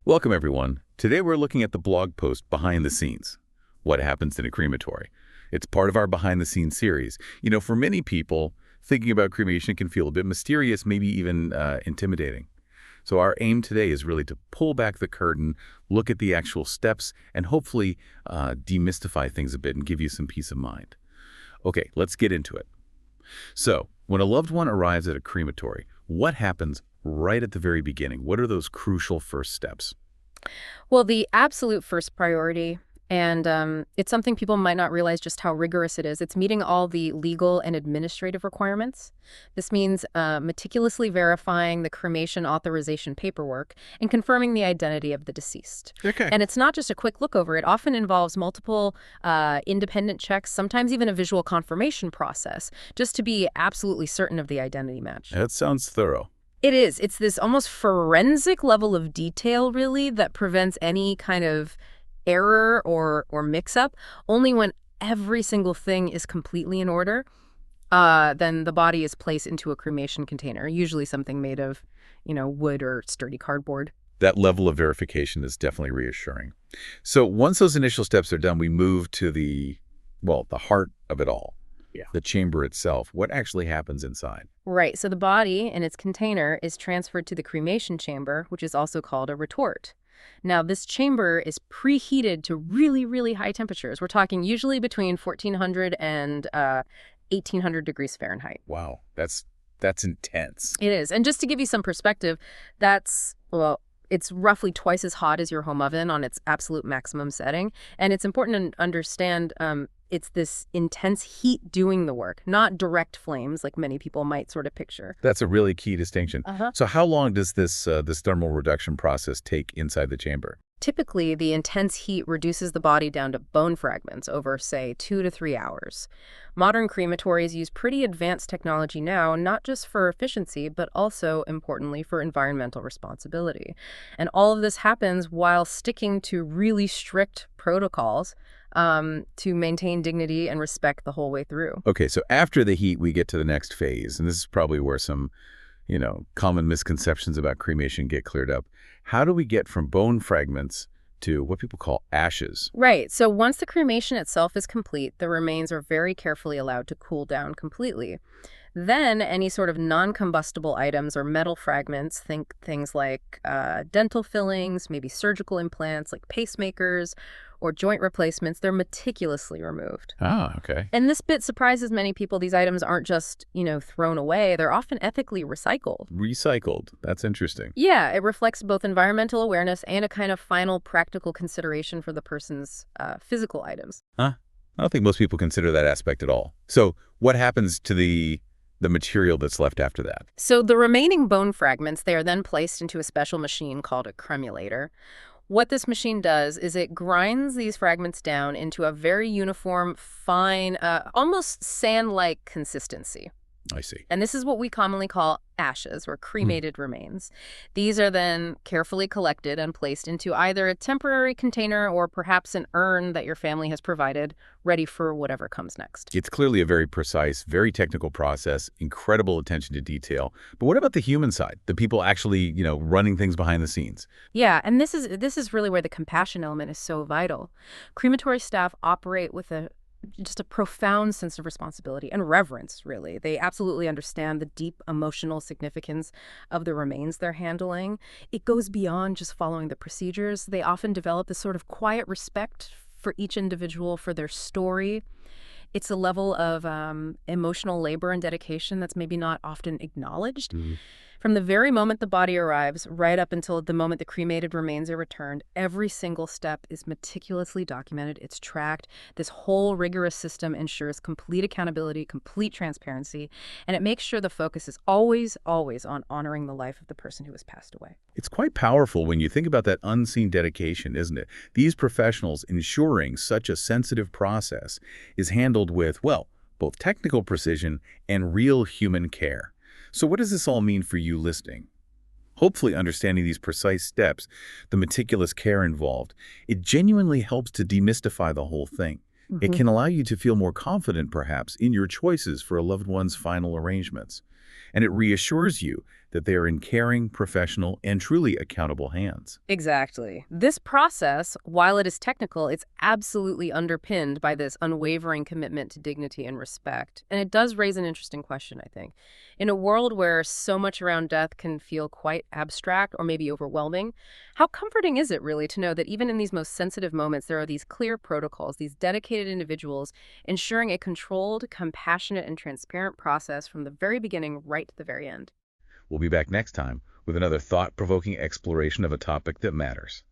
Welcome, everyone. Today we're looking at the blog post Behind the Scenes, What Happens in a Crematory. It's part of our Behind the Scenes series. For many people, thinking about cremation can feel a bit mysterious, maybe even intimidating. So our aim today is really to pull back the curtain, look at the actual steps, and hopefully demystify things a bit and give you some peace of mind. Okay, let's get into it. So, when a loved one arrives at a crematory, what happens right at the very beginning? What are those crucial first steps? Well, the absolute first priority, and it's something people might not realize just how rigorous it is. It's meeting all the legal and administrative requirements. This means meticulously verifying the cremation authorization paperwork and confirming the identity of the deceased. Okay. And it's not just a quick look over. It often involves multiple independent checks, sometimes even a visual confirmation process, just to be absolutely certain of the identity match. That sounds thorough. It is. It's this almost forensic level of detail, really, that prevents any kind of error or mix-up. Only when every single thing is completely in order, then the body is placed into a cremation container, usually something made of, wood or sturdy cardboard. That level of verification is definitely reassuring. So once those initial steps are done, we move to the heart of it all. Yeah. The chamber itself. What actually happens inside? Right. So the body in its container is transferred to the cremation chamber, which is also called a retort. Now, this chamber is preheated to really, really high temperatures. We're talking usually between 1400 and 1800 degrees Fahrenheit. Wow, that's intense. It is. And just to give you some perspective, it's roughly twice as hot as your home oven on its absolute maximum setting. And it's important to understand it's this intense heat doing the work, not direct flames like many people might sort of picture. That's a really key distinction. Uh-huh. So how long does this thermal reduction process take inside the chamber? Typically, the intense heat reduces the body down to bone fragments over, say, 2 to 3 hours. Modern crematories use pretty advanced technology now, not just for efficiency, but also, importantly, for environmental responsibility. And all of this happens while sticking to really strict protocols to maintain dignity and respect the whole way through. Okay, so after the heat, we get to the next phase, and this is probably where some common misconceptions about cremation get cleared up. How do we get from bone fragments to what people call ashes? Right. So once the cremation itself is complete, the remains are very carefully allowed to cool down completely. Then any sort of non-combustible items or metal fragments, think things like dental fillings, maybe surgical implants like pacemakers or joint replacements, they're meticulously removed. Ah, okay. And this bit surprises many people. These items aren't just, thrown away. They're often ethically recycled. Recycled. That's interesting. Yeah, it reflects both environmental awareness and a kind of final practical consideration for the person's physical items. Huh? I don't think most people consider that aspect at all. So what happens to the material that's left after that? So the remaining bone fragments, they are then placed into a special machine called a cremulator. What this machine does is it grinds these fragments down into a very uniform, fine, almost sand-like consistency. I see. And this is what we commonly call ashes or cremated remains. These are then carefully collected and placed into either a temporary container or perhaps an urn that your family has provided, ready for whatever comes next. It's clearly a very precise, very technical process, incredible attention to detail. But what about the human side, the people actually, running things behind the scenes? Yeah, and this is really where the compassion element is so vital. Crematory staff operate with just a profound sense of responsibility and reverence, really. They absolutely understand the deep emotional significance of the remains they're handling. It goes beyond just following the procedures. They often develop this sort of quiet respect for each individual, for their story. It's a level of emotional labor and dedication that's maybe not often acknowledged. Mm-hmm. From the very moment the body arrives, right up until the moment the cremated remains are returned, every single step is meticulously documented. It's tracked. This whole rigorous system ensures complete accountability, complete transparency, and it makes sure the focus is always, always on honoring the life of the person who has passed away. It's quite powerful when you think about that unseen dedication, isn't it? These professionals ensuring such a sensitive process is handled with, both technical precision and real human care. So what does this all mean for you listening? Hopefully understanding these precise steps, the meticulous care involved, it genuinely helps to demystify the whole thing. It can allow you to feel more confident, perhaps, in your choices for a loved one's final arrangements. And it reassures you that they are in caring, professional, and truly accountable hands. Exactly. This process, while it is technical, it's absolutely underpinned by this unwavering commitment to dignity and respect. And it does raise an interesting question, I think. In a world where so much around death can feel quite abstract or maybe overwhelming, how comforting is it really to know that even in these most sensitive moments, there are these clear protocols, these dedicated individuals ensuring a controlled, compassionate, and transparent process from the very beginning right to the very end? We'll be back next time with another thought-provoking exploration of a topic that matters.